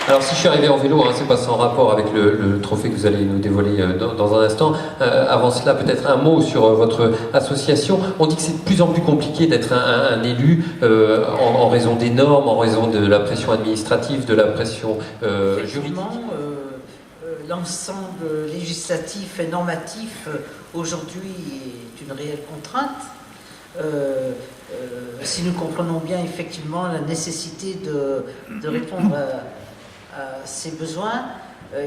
Alors si je suis arrivé en vélo, hein, c'est pas sans rapport avec le trophée que vous allez nous dévoiler dans un instant. Avant cela, peut-être un mot sur votre association. On dit que c'est de plus en plus compliqué d'être un élu en raison des normes, en raison de la pression administrative, de la pression juridique. L'ensemble législatif et normatif aujourd'hui est une réelle contrainte. Si nous comprenons bien effectivement la nécessité de répondre à ces besoins,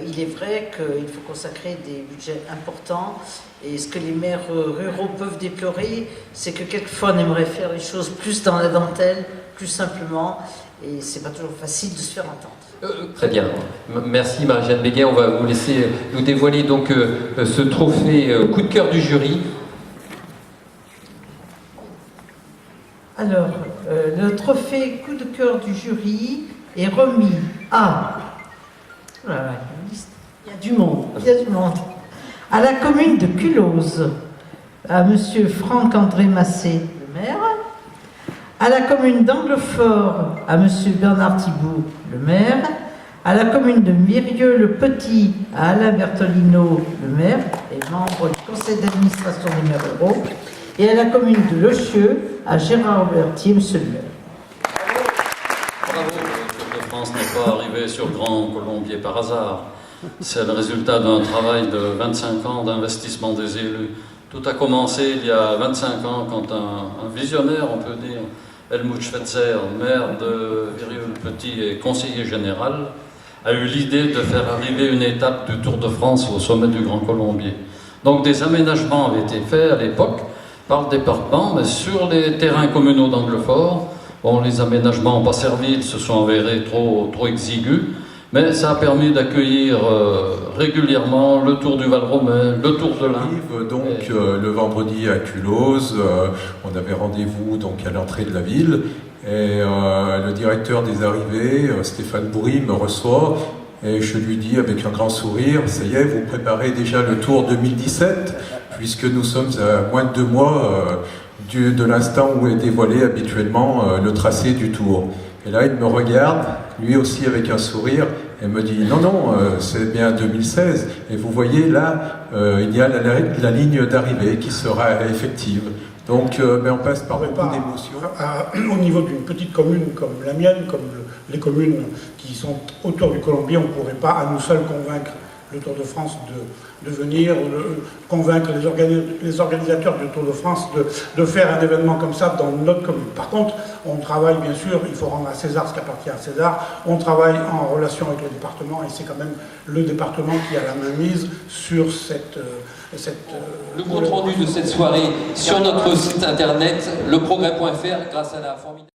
il est vrai qu'il faut consacrer des budgets importants, et ce que les maires ruraux peuvent déplorer, c'est que quelquefois on aimerait faire les choses plus dans la dentelle, plus simplement, et c'est pas toujours facile de se faire entendre. Très bien. Merci Marie-Jeanne Béguet. On va vous laisser nous dévoiler donc ce trophée coup de cœur du jury. Alors, le trophée coup de cœur du jury est remis à... Voilà, il y a du monde, à la commune de Culose, à monsieur Franck-André Massé, le maire, à la commune d'Anglefort, à monsieur Bernard Thibault, le maire, à la commune de Mirieux-le-Petit, à Alain Bertolino, le maire, et membre du conseil d'administration des maires ruraux, et à la commune de Lochieux, à Gérard Berthier, monsieur le maire. Bravo, le Tour de France n'est pas arrivé sur Grand Colombier par hasard. C'est le résultat d'un travail de 25 ans d'investissement des élus. Tout a commencé il y a 25 ans quand un visionnaire, on peut dire, Helmut Schweitzer, maire de Virieu-le-Petit et conseiller général, a eu l'idée de faire arriver une étape du Tour de France au sommet du Grand Colombier. Donc des aménagements avaient été faits à l'époque par le département, mais sur les terrains communaux d'Anglefort. Bon, les aménagements n'ont pas servi, ils se sont avérés trop exigus, mais ça a permis d'accueillir régulièrement le Tour du Val-Romain, le Tour de l'Ain. Donc le vendredi à Culose, on avait rendez-vous donc à l'entrée de la ville, et le directeur des arrivées, Stéphane Bourry, me reçoit, et je lui dis avec un grand sourire, ça y est, vous préparez déjà le Tour 2017, puisque nous sommes à moins de 2 mois de l'instant où est dévoilé habituellement le tracé du Tour. Et là, il me regarde, lui aussi avec un sourire, et me dit « Non, non, c'est bien 2016. » Et vous voyez, là, il y a la ligne d'arrivée qui sera effective. Donc, mais on passe par beaucoup d'émotions. Au niveau d'une petite commune comme la mienne, comme les communes qui sont autour du Colombier, on ne pourrait pas à nous seuls convaincre le Tour de France de venir, convaincre les organisateurs du Tour de France de faire un événement comme ça dans notre commune. Par contre, on travaille bien sûr, il faut rendre à César ce qui appartient à César, on travaille en relation avec le département, et c'est quand même le département qui a la main mise sur le compte rendu de cette soirée sur notre site internet, leprogrès.fr, grâce à la formidable...